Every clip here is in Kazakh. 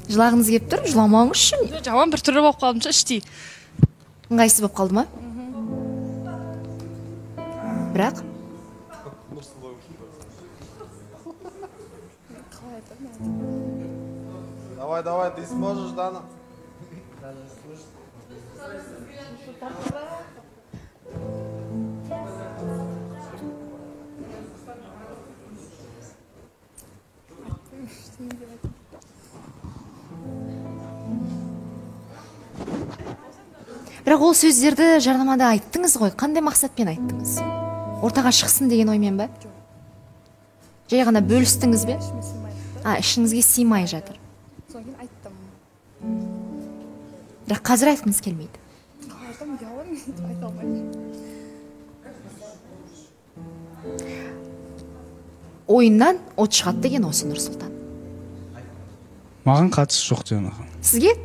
Жылағыңыз келіп тұр, жыламаңызшы. Жаман бір түрі болып қалдымша іштей. Ыңғайсыз болып қалды ма? Бірақ? Давай, ты сможешь, Дана. Бірақ ол сөздерді жарнамада айттыңыз ғой, қандай мақсатпен айттыңыз? Ортаға шықсын деген оймен ба? Жай ғана бөлістіңіз бе? Ішіңізге сыймай жатыр. Бірақ қазір айтқыңыз келмейді. Ойыннан от шығады деген осы Нұрсұлтан. Маған қатысы жоқ деген. Сізге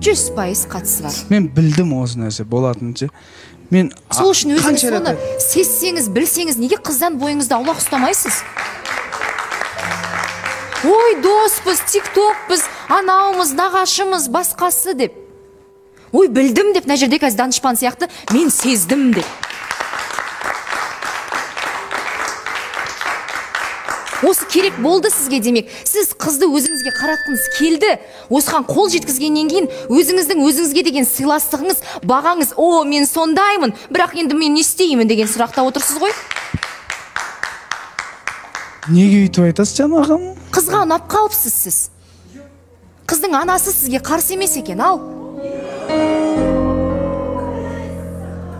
100% қатысы бар. Мен білдім осы нәрсе болатынынша. Мен сол үшін өзіңіз соны сезсеңіз, білсеңіз, неге қыздан бойыңызды аулақ ұстамайсыз? Ой, доспыз, тиктокпыз, анауымыз, нағашымыз, басқасы деп. Ой, білдім деп, мына жерде қазір данышпан сияқты, мен сездім деп. Осы керек болды сізге демек. Сіз қызды өзіңізге қаратқыңыз келді. Осыған қол жеткізгеннен кейін өзіңіздің өзіңізге деген сыйластығыңыз, бағаңыз, о, мен сондаймын, бірақ енді мен не істеймін деген сұрақта отырсыз ғой. Неге өйтіп айтасыз жанағым? Қызға ұнап қалыпсыз сіз. Қыздың анасы сізге қарсы емес екен, ал.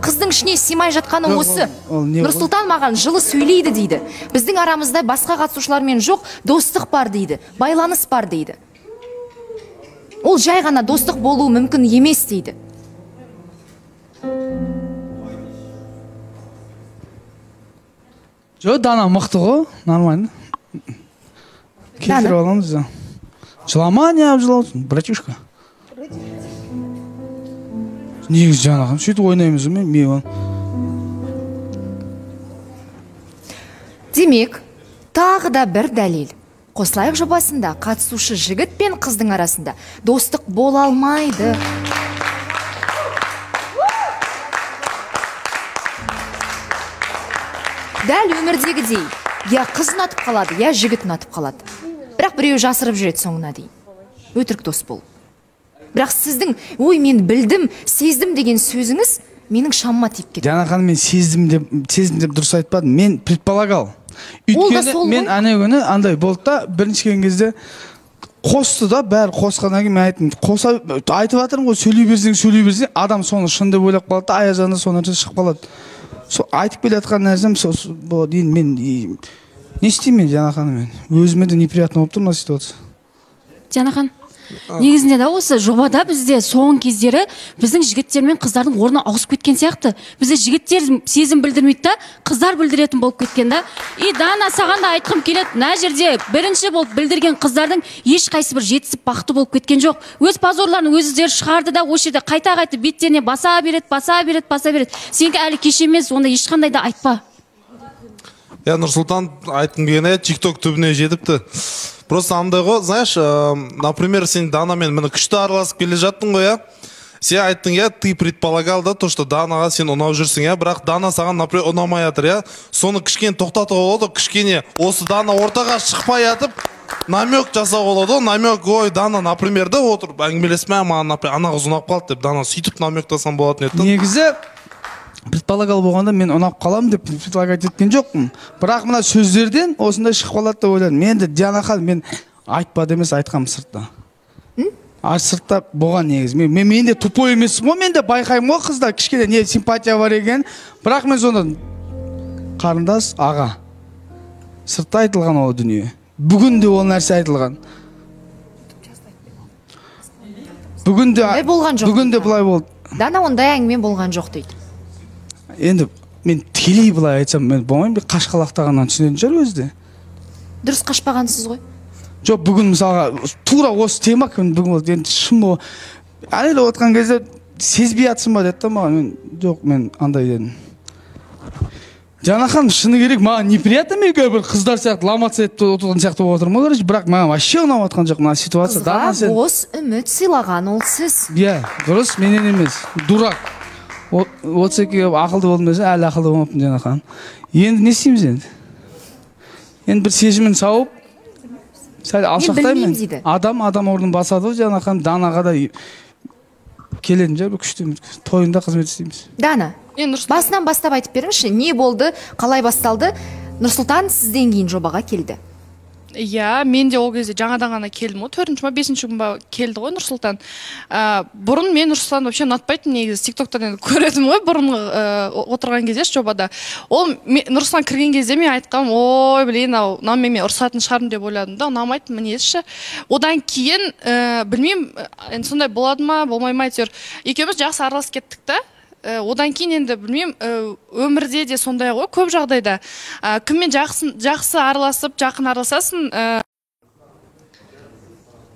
Қыздың ішіне сыймай жатқаны осы. Нұрсұлтан маған жылы сөйлейді дейді. Біздің арамызда басқа қатысушылармен жоқ, достық бар дейді, байланыс бар дейді. Ол жай ғана достық болуы мүмкін емес дейді. Жо, Дана мықты ғой, нормально. Кетіріп аламыз. Жылама, не жылаусын, братюшка. Негіз жанағым, сөйтіп ойнаймыз мен. Демек, тағы да бір дәлел. Қосылайық жобасында қатысушы жігіт пен қыздың арасында достық бола алмайды. Дәл өмірдегідей, я қыз ұнатып қалады, я жігіт ұнатып қалады. Бірақ біреу жасырып жүреді соңына дейін. Өтірік дос болып. Бірақ сіздің, ой, мен білдім, сездім деген сөзіңіз менің шамыма тиіп кетті. Жана ханым, мен сездім деп дұрыс айтпадым. Мен предполагал. Өйткені мен ана күні андай болды да, бірінші келген кезде қосты да, бәрі қосқаннан кейін мен айттым, айтып жатырмын ғой, сөйлей берсең, адам соны шын деп ойлап қалады да, аяқ жағында сол нәрсе шығып қалады. Сол айтып келе жатқан нәрсем мен не істеймін Жана ханым, өзіме де неприятно болып тұр мына ситуация. Жана ханым, негізінде да осы жобада бізде соңғы кездері біздің жігіттер мен қыздардың орны ауысып кеткен сияқты. Бізде жігіттер сезім білдірмейді да, қыздар білдіретін болып кеткен да. И Дана, саған да айтқым келеді, мына жерде бірінші болып білдірген қыздардың ешқайсы бір жетісіп бақытты болып кеткен жоқ. Өз позорларын өздері шығарды да, осы жерде қайта беттеріне баса береді. Сенің әлі кеш емес, онда ешқандай да айтпа. Я Нұрсұлтан айтқым келгені, TikTok түбіне жетіпті. Просто андай ғой, знаешь, например, сен Данамен мені күшті араласып келе жаттың ғой, я? Сен айттың, я, ты предполагал да, то, что Данаға сен ұнау жүрсің, я? Бірақ Дана саған, например, ұнамай жатыр, я? Соны кішкене тоқтатып олады, кішкене осы Дана ортаға шықпай жатып, намек жасап олады, намек, ой, Дана, например, да, отырып, әңгімелесме, маған, ана қыз ұнап қалды деп, Дана сөйтіп намектасан болатын еді. Негізі, предполагал болғанда мен ұнап қалам деп предполагать еткен жоқпын. Бірақ мына сөздерден осындай шығып қалады деп ойладым. Мен де Диана ханым, мен айтпады емес, айтқам сыртта. Сыртта болған негіз. Мен де тупой емеспін ғой, мен де байқаймын ғой қызда кішкене не симпатия бар екен. Бірақ мен сонда қарындас, аға. Сыртта айтылған ол дүние. Бүгін де ол нәрсе айтылған. Бүгін де бұлай болды. Дана, ондай әңгіме болған жоқ дейді. Енді мен тікелей былай айтсам, мен болмайым, бір қашқалақтағаннан түсінетін шығар өзі де. Дұрыс қашпағансыз ғой. Жоқ, бүгін мысалға тура осы тема бүгін болды, енді шын бол. Әлі отқан кезде сезбей атсың ба деді да маған. Жоқ, мен андай дедім. Жанахан шыны керек, маған неприятно мен бір қыздар сияқты ломаться етіп отырған сияқты болып отырмын ғой, бірақ маған вообще ұнап жатқан жоқ мына ситуация. Қызға бос үміт сыйлаған ол сіз. Иә, дұрыс, менен емес. Дурак. Отсеке ақылды болдым десе, әлі ақылды болмаппын Жанахан. Енді не істейміз енді? Енді бір сезімін сауып, сәл алшақтаймын. Адам орнын басады Жанахан, Данаға да келетін жер бір күшті тойында қызмет істейміз. Дана, басынан бастап айтып беріңізші, не болды, қалай басталды? Нұрсұлтан сізден кейін жобаға келді. Иә, мен де ол кезде жаңадан ғана келдім ғой, 4-ші ма 5-ші күн ба келді ғой Нұрсұлтан. Бұрын мен Нұрсұлтан вообще ұнатпайтын, негізі TikTok-тан енді көредім ғой, бұрын отырған кезде жобада. Ол Нұрсұлтан кірген кезде мен айтқам, ой, блин, мен ұрсатын шығармын деп ойладым да, ұнамайтын мінезші. Одан кейін білмеймін, сондай болады ма, болмай ма, әйтеуір екеуміз жақсы араласып кеттік та. Одан кейін енді білмеймін, өмірде де сондай ғой, көп жағдайда кіммен жақсы араласып, жақын араласасын,